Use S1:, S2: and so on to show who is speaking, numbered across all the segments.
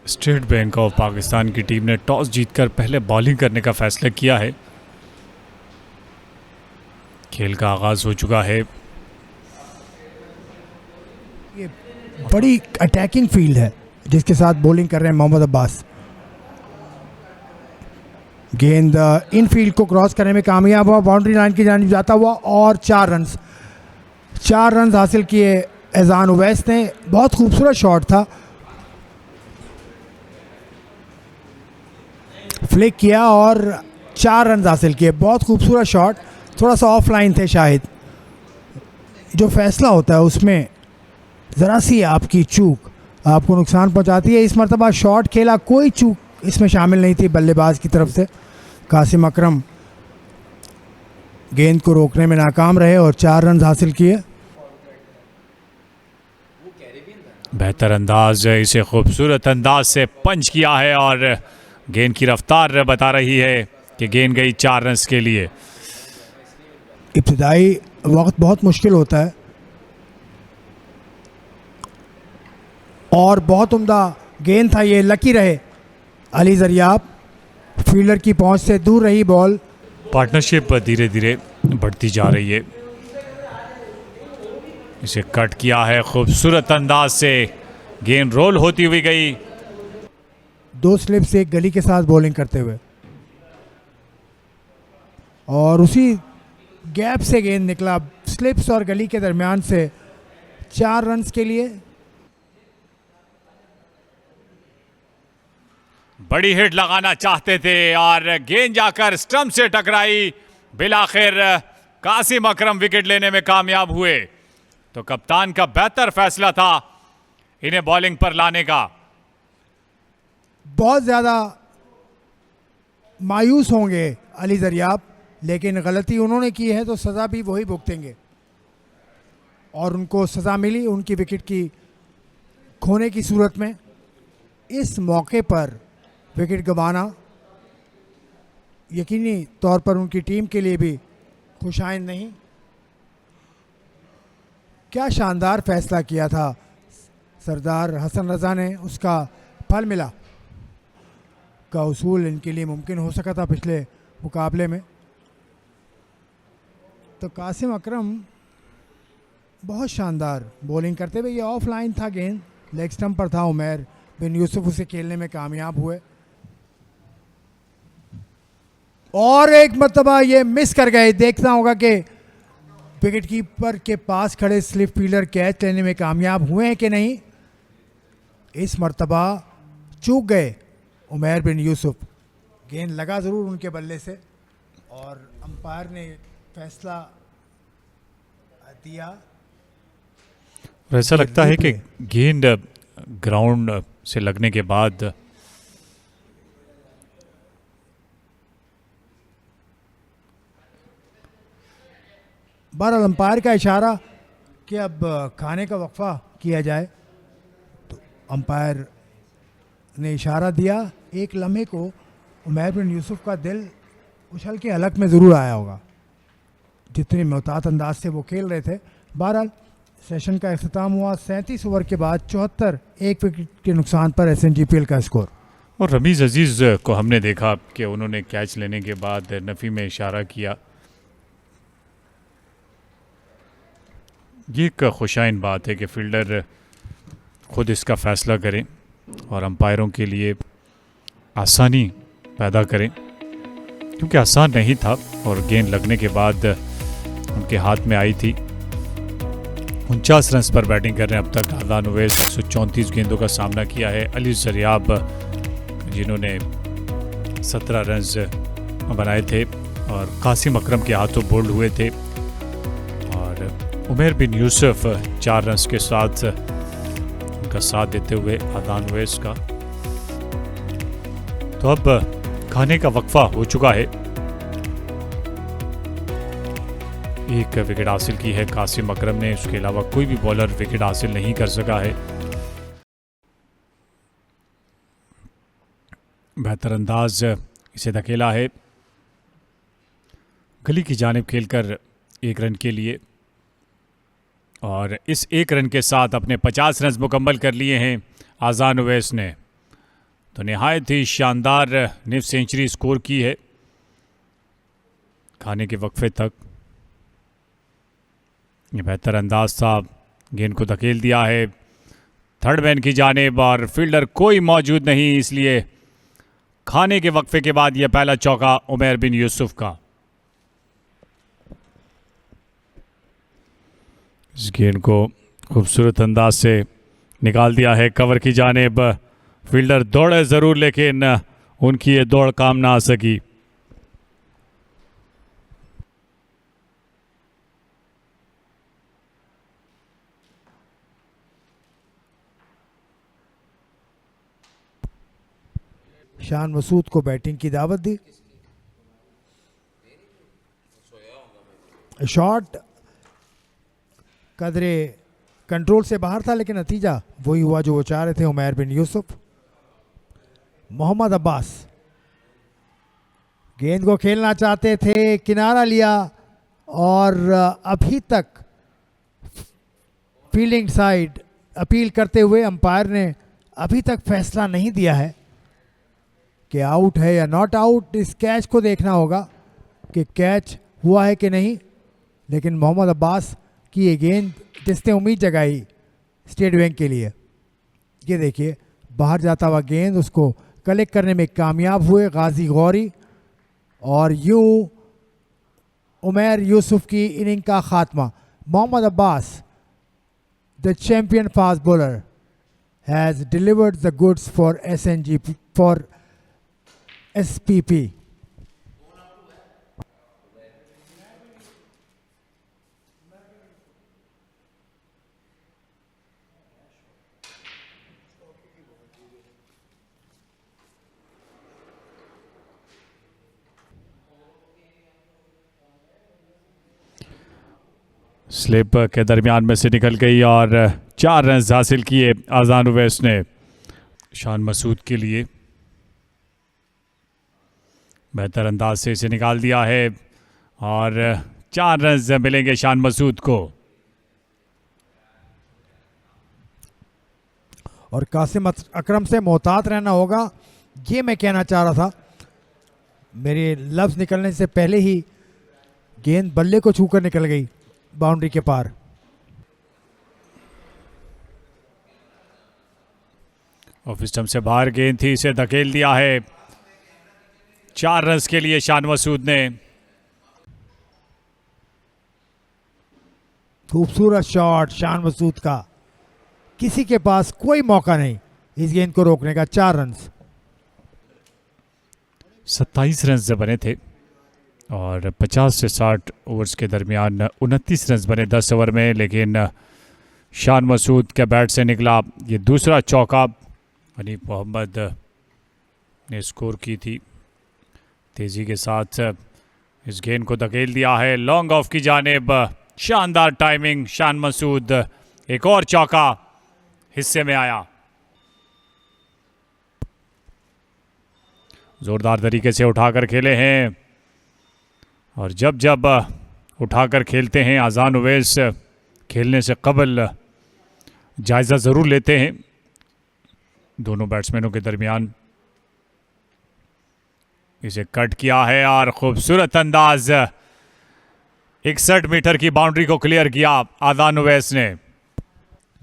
S1: State bank of Pakistan की team ने toss जीतकर पहले बॉलिंग करने का फैसला किया है। खेल का आगाज हो चुका है।
S2: ये बड़ी अटैकिंग फील्ड है जिसके साथ बॉलिंग कर रहे हैं मोहम्मद अब्बास। गेंद इन फील्ड को क्रॉस करने में कामयाब हुआ, बाउंड्री लाइन की जानिब जाता हुआ और 4 रन हासिल किए एजान उवैस ने। बहुत खूबसूरत शॉट था, फ्लिक किया और 4 रन हासिल किए। बहुत खूबसूरत शॉट, थोड़ा सा ऑफलाइन थे शायद। जो फैसला होता है उसमें ज़रा सी आपकी चूक आपको नुकसान पहुंचाती है। इस मरतबा शॉट खेला, कोई चूक इसमें शामिल नहीं थी बल्लेबाज की तरफ से। कासिम अकरम गेंद को रोकने में नाकाम रहे और 4 रन हासिल किए।
S1: बेहतर अंदाज, इसे खूबसूरत अंदाज से पंच किया है और गेंद की रफ्तार बता रही है कि गेंद गई 4 रन के लिए।
S2: इब्तिदाई वक्त बहुत मुश्किल होता है और बहुत उम्दा गेंद था ये। लकी रहे अली जरियाब, फील्डर की पहुंच से दूर रही बॉल।
S1: पार्टनरशिप धीरे धीरे बढ़ती जा रही है। इसे कट किया है खूबसूरत अंदाज से, गेंद रोल होती हुई गई।
S2: 2 स्लिप्स एक गली के साथ बॉलिंग करते हुए और उसी गैप से गेंद निकला स्लिप्स और गली के दरमियान से 4 रन के लिए।
S1: बड़ी हिट लगाना चाहते थे और गेंद जाकर स्टंप से टकराई। बिलाखिर कासिम अकरम विकेट लेने में कामयाब हुए। तो कप्तान का बेहतर फैसला था इन्हें बॉलिंग पर लाने का।
S2: बहुत ज़्यादा मायूस होंगे अली जरियाब, लेकिन गलती उन्होंने की है तो सज़ा भी वही भुगतेंगे और उनको सज़ा मिली उनकी विकेट की खोने की सूरत में। इस मौके पर विकेट गंवाना यकीनी तौर पर उनकी टीम के लिए भी खुशाइंद नहीं। क्या शानदार फैसला किया था सरदार हसन रज़ा ने, उसका फल मिला का उसूल इनके लिए मुमकिन हो सका था पिछले मुकाबले में। तो कासिम अकरम बहुत शानदार बॉलिंग करते हुए, ये ऑफलाइन था, गेंद लेग स्टंप पर था। उमैर बिन यूसुफ उसे खेलने में कामयाब हुए और एक मरतबा ये मिस कर गए। देखना होगा कि विकेट कीपर के पास खड़े स्लिप फील्डर कैच लेने में कामयाब हुए हैं कि नहीं। इस मरतबा चूक गए उमैर बिन यूसुफ। गेंद लगा ज़रूर उनके बल्ले से और अंपायर ने फैसला दिया।
S1: ऐसा लगता है कि गेंद ग्राउंड से लगने के बाद
S2: बहरहाल अंपायर का इशारा कि अब खाने का वक्फा किया जाए, तो अंपायर ने इशारा दिया। एक लम्हे को उमैर बिन यूसुफ का दिल उछल के हलक में ज़रूर आया होगा, जितने मोहतात अंदाज से वो खेल रहे थे। बहरहाल सेशन का अख्ताम हुआ 37 ओवर के बाद 74, 1 विकेट के नुकसान पर SNGPL का स्कोर।
S1: और रमीज़ अजीज़ को हमने देखा कि उन्होंने कैच लेने के बाद नफ़ी में इशारा किया। ये एक खुशाइन बात है कि फील्डर खुद इसका फ़ैसला करें और अंपायरों के लिए आसानी पैदा करें, क्योंकि आसान नहीं था और गेंद लगने के बाद उनके हाथ में आई थी। 49 रन पर बैटिंग कर रहे हैं अब तक एजान उवैस। 134 गेंदों का सामना किया है। अली जरियाब जिन्होंने 17 रन बनाए थे और कासिम अकरम के हाथों बोल्ड हुए थे और उमैर बिन यूसुफ 4 रन के साथ उनका साथ देते हुए एजान उवैस का। तो अब खाने का वक्फा हो चुका है। 1 विकेट हासिल की है कासिम अकरम ने, उसके अलावा कोई भी बॉलर विकेट हासिल नहीं कर सका है। बेहतर अंदाज इसे धकेला है गली की जानिब खेलकर 1 रन के लिए और इस 1 रन के साथ अपने 50 रन मुकम्मल कर लिए हैं एजान उवैस ने। तो निहायत ही शानदार निफ सेंचुरी स्कोर की है खाने के वक्फे तक। ये बेहतर अंदाज था, गेंद को धकेल दिया है थर्ड मैन की जानिब और फील्डर कोई मौजूद नहीं, इसलिए खाने के वक्फे के बाद यह पहला चौका उमैर बिन यूसुफ का। इस गेंद को खूबसूरत अंदाज से निकाल दिया है कवर की जानिब। फील्डर दौड़े ज़रूर लेकिन उनकी ये दौड़ काम ना आ सकी।
S2: शान मसूद को बैटिंग की दावत दी। शॉट कदरे कंट्रोल से बाहर था लेकिन नतीजा वही हुआ जो वो चाह रहे थे उमैर बिन यूसुफ। मोहम्मद अब्बास गेंद को खेलना चाहते थे, किनारा लिया और अभी तक फील्डिंग साइड अपील करते हुए अंपायर ने अभी तक फैसला नहीं दिया है कि आउट है या नॉट आउट। इस कैच को देखना होगा कि कैच हुआ है कि नहीं, लेकिन मोहम्मद अब्बास की ये गेंद जिसने उम्मीद जगाई स्टेट बैंक के लिए, ये देखिए बाहर जाता हुआ गेंद उसको कलेक्ट करने में कामयाब हुए गाजी गौरी और यूं उमैर यूसुफ की इनिंग का खात्मा। Mohammad Abbas the champion fast bowler has delivered the goods for SPP।
S1: Slip के दरमियान में से निकल गई और 4 रन हासिल किए आज़ान उवैस ने शान मसूद के लिए। बेहतर अंदाज से इसे निकाल दिया है और 4 रन मिलेंगे शान मसूद को।
S2: और कासिम अकरम से मोहतात रहना होगा, ये मैं कहना चाह रहा था। मेरे लफ्ज़ निकलने से पहले ही गेंद बल्ले को छूकर निकल गई बाउंड्री के पार।
S1: ऑफ स्टंप से बाहर गेंद थी, इसे धकेल दिया है 4 रन के लिए शान मसूद ने।
S2: खूबसूरत शॉट शान मसूद का, किसी के पास कोई मौका नहीं इस गेंद को रोकने का। 4 रन
S1: 27 रन बने थे और 50 से 60 ओवर्स के दरमियान 29 रन बने 10 ओवर में, लेकिन शान मसूद के बैट से निकला ये दूसरा चौका। हनीफ मोहम्मद ने स्कोर की थी, तेज़ी के साथ इस गेंद को धकेल दिया है लॉन्ग ऑफ की जानिब। शानदार टाइमिंग, शान मसूद एक और चौका हिस्से में आया। जोरदार तरीके से उठाकर खेले हैं और जब जब उठाकर खेलते हैं आज़ान उवैस खेलने से कबल जायज़ा ज़रूर लेते हैं दोनों बैट्समैनों के दरमियान। इसे कट किया है और खूबसूरत अंदाज 61 मीटर की बाउंड्री को क्लियर किया आज़ान उवैस ने।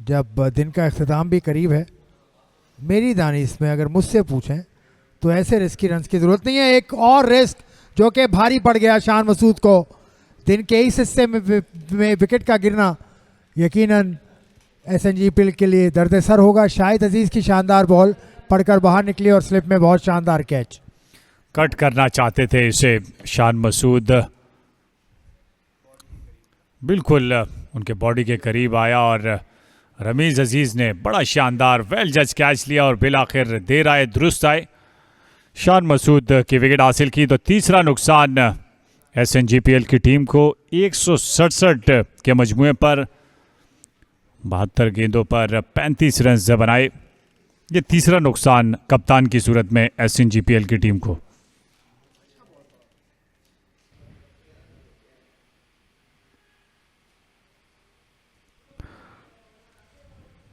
S2: जब दिन का अख्ताम भी करीब है, मेरी दानिश में अगर मुझसे पूछें तो ऐसे रिस्की रन की ज़रूरत नहीं है। एक और रिस्क जो कि भारी पड़ गया शान मसूद को। दिन के इस हिस्से में विकेट का गिरना यकीनन SNGPL के लिए दर्द सर होगा। शाहिद अजीज़ की शानदार बॉल पड़कर बाहर निकली और स्लिप में बहुत शानदार कैच।
S1: कट करना चाहते थे इसे शान मसूद, बिल्कुल उनके बॉडी के करीब आया और रमीज़ अजीज़ ने बड़ा शानदार वेल जज कैच लिया और बिल आखिर देर आए दुरुस्त आए, शान मसूद की विकेट हासिल की। तो तीसरा नुकसान SNGPL की टीम को 167 के मजमुए पर 72 गेंदों पर 35 रन बनाए। ये तीसरा नुकसान कप्तान की सूरत में SNGPL की टीम को।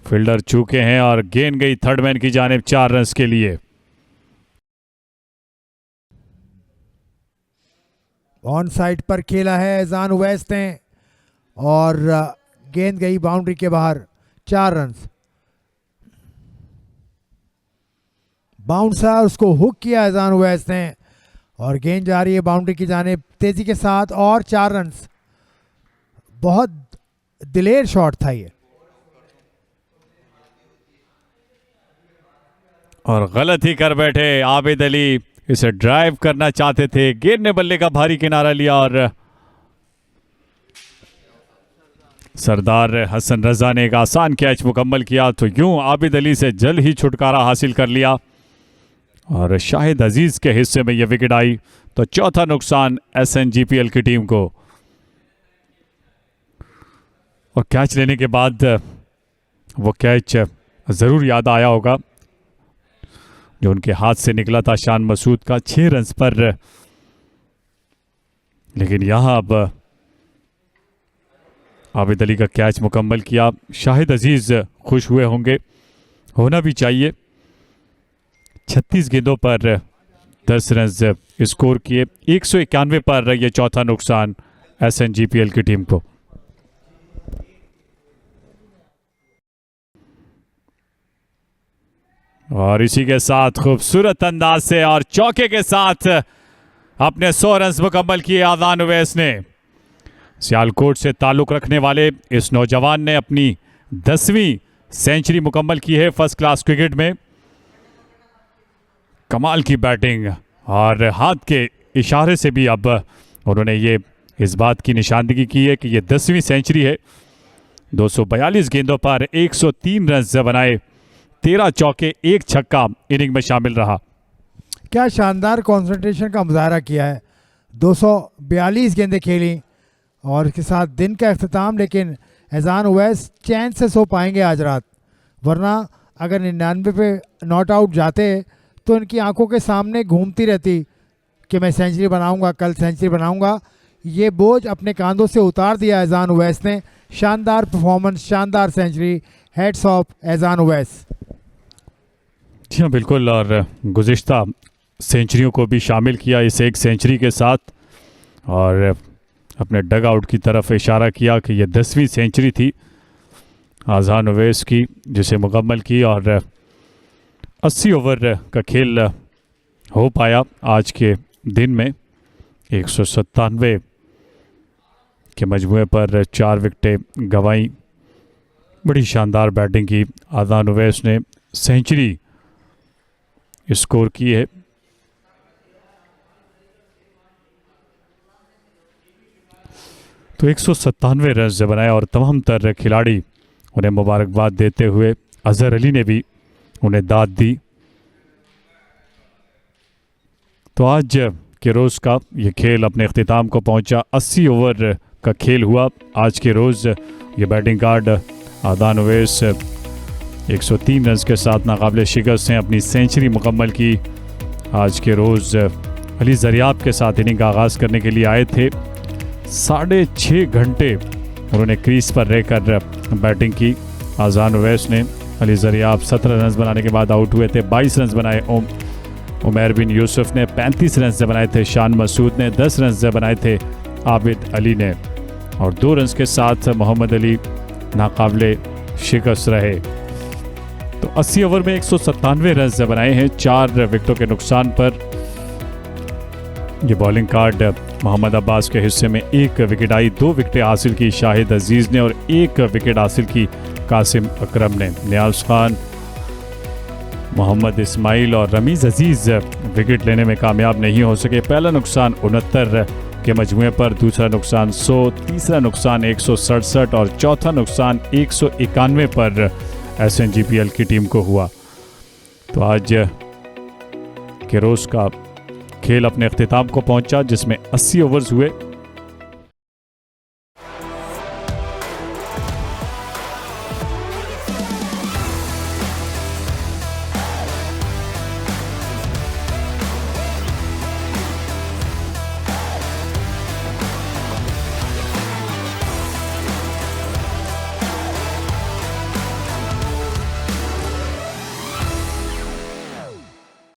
S1: फील्डर चूके हैं और गेंद गई थर्ड मैन की जानिब 4 रन के लिए।
S2: ऑन साइड पर खेला है एजान उवैस ने और गेंद गई बाउंड्री के बाहर। 4 रन। बाउंसर उसको हुक किया एजान उवैस ने और गेंद जा रही है बाउंड्री की जानिब तेजी के साथ और 4 रन। बहुत दिलेर शॉट था ये
S1: और गलत ही कर बैठे आबिद अली। इसे ड्राइव करना चाहते थे, गेंद ने बल्ले का भारी किनारा लिया और सरदार हसन रजा ने एक आसान कैच मुकम्मल किया। तो यूं आबिद अली से जल्द ही छुटकारा हासिल कर लिया और शाहिद अजीज के हिस्से में यह विकेट आई। तो चौथा नुकसान SNGPL की टीम को। और कैच लेने के बाद वो कैच ज़रूर याद आया होगा जो उनके हाथ से निकला था शान मसूद का 6 रन पर। लेकिन यहां अब आबिद अली का कैच मुकम्मल किया। शाहिद अजीज खुश हुए होंगे, होना भी चाहिए। 36 गेंदों पर 10 रन स्कोर किए। 191 पर यह चौथा नुकसान SNGPL की टीम को। और इसी के साथ खूबसूरत अंदाज से और चौके के साथ अपने 100 रन मुकम्मल किए आज़ान उवैस ने। सियालकोट से ताल्लुक़ रखने वाले इस नौजवान ने अपनी 10वीं सेंचुरी मुकम्मल की है फर्स्ट क्लास क्रिकेट में। कमाल की बैटिंग और हाथ के इशारे से भी अब उन्होंने ये इस बात की निशानदेही की है कि ये 10वीं सेंचुरी है। 242 गेंदों पर 103 रन बनाए, 13 चौके 1 छक्का इनिंग में शामिल रहा।
S2: क्या शानदार कंसंट्रेशन का मुजाहरा किया है। 242 गेंदें खेली और इसके साथ दिन का अख्ताम। लेकिन एजान उवैस चैन से सो पाएंगे आज रात, वरना अगर 99 पे नॉट आउट जाते तो इनकी आंखों के सामने घूमती रहती कि मैं सेंचुरी बनाऊंगा, कल सेंचुरी बनाऊंगा। ये बोझ अपने कांधों से उतार दिया एजान उवैस ने। शानदार परफॉर्मेंस, शानदार सेंचुरी, हेड्स ऑफ एजान उवैस।
S1: जी हाँ बिल्कुल, और गुज़िश्ता सेंचुरियों को भी शामिल किया इस एक सेंचुरी के साथ और अपने डग आउट की तरफ इशारा किया कि यह 10वीं सेंचुरी थी आज़ान उवैस की जिसे मुकम्मल की। और 80 ओवर का खेल हो पाया आज के दिन में। 197 के मजमूए पर 4 विकेटें गंवाई। बड़ी शानदार बैटिंग की आज़ान उवैस ने, सेंचुरी स्कोर की है। तो 197 रन बनाए और तमाम तर खिलाड़ी उन्हें मुबारकबाद देते हुए अजहर अली ने भी उन्हें दाद दी। तो आज के रोज़ का ये खेल अपने अख्तिताम को पहुंचा। 80 ओवर का खेल हुआ आज के रोज़। ये बैटिंग कार्ड आज़ान उवैस 103 रन के साथ नाकाबिले शिकस्त हैं अपनी सेंचुरी मुकम्मल की। आज के रोज़ अली ज़रियाब के साथ इनिंग का आगाज़ करने के लिए आए थे। 6.5 घंटे उन्होंने क्रीज पर रहकर बैटिंग की। आज़ान उवैस ने। अली ज़रियाब 17 रन बनाने के बाद आउट हुए थे। 22 रन बनाए उमैर बिन यूसुफ ने। 35 रन बनाए थे शान मसूद ने। 10 रन बनाए थे आबिद अली ने और 2 रन के साथ मोहम्मद अली नाकाबिले शिकस्त रहे। तो 80 ओवर में 197 रन बनाए हैं 4 विकेटों के नुकसान पर। ये बॉलिंग कार्ड मोहम्मद अब्बास के हिस्से में 1 विकेट आई। 2 विकेटें हासिल की शाहिद अजीज़ ने और 1 विकेट हासिल की कासिम अकरम ने। नियाज़ खान, मोहम्मद इस्माइल और रमीज़ अजीज़ विकेट लेने में कामयाब नहीं हो सके। पहला नुकसान 69 के मजमूए पर, दूसरा नुकसान 100, तीसरा नुकसान 167 और चौथा नुकसान 191 पर SNGPL की टीम को हुआ। तो आज के रोज़ का खेल अपने अख्तिताम को पहुंचा जिसमें 80 ओवर्स हुए।